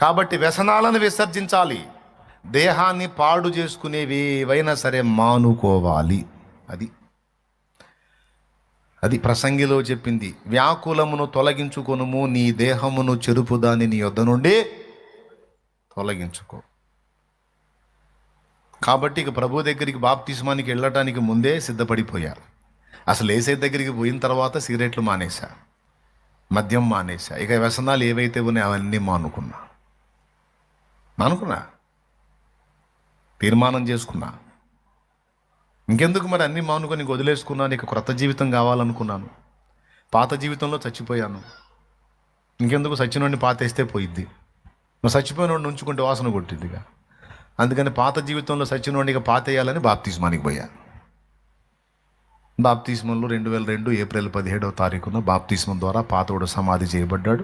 కాబట్టి వ్యసనాలను విసర్జించాలి. దేహాన్ని పాడు చేసుకునేవి ఏవైనా సరే మానుకోవాలి. అది అది ప్రసంగిలో చెప్పింది. వ్యాకులమును తొలగించుకొనుము, నీ దేహమును చెరుపుదాన్ని నీ యొద్ద నుండి తొలగించుకో. కాబట్టి ఇక ప్రభు దగ్గరికి బాప్తిస్మానికి వెళ్ళటానికి ముందే సిద్ధపడిపోయారు. అసలు ఏసై దగ్గరికి పోయిన తర్వాత సిగరెట్లు మానేశా, మద్యం మానేశా, ఇక వ్యసనాలు ఏవైతే ఉన్నాయో అవన్నీ మానుకున్నా తీర్మానం చేసుకున్నా. ఇంకెందుకు మరి అన్నీ మానుకొని వదిలేసుకున్నాను, ఇక క్రొత్త జీవితం కావాలనుకున్నాను. పాత జీవితంలో చచ్చిపోయాను, ఇంకెందుకు చచ్చినోడిని పాతేస్తే పోయిద్ది, నువ్వు చచ్చిపోయినోడిని ఉంచుకుంటే వాసన కొట్టిద్దిగా. అందుకని పాత జీవితంలో చచ్చినోడిగా పాతేయాలని బాప్తిస్మానికి పోయా. బాప్తిస్మంలో 2002 ఏప్రిల్ 17వ తారీఖున బాప్తిస్మం ద్వారా పాతోడు సమాధి చేయబడ్డాడు.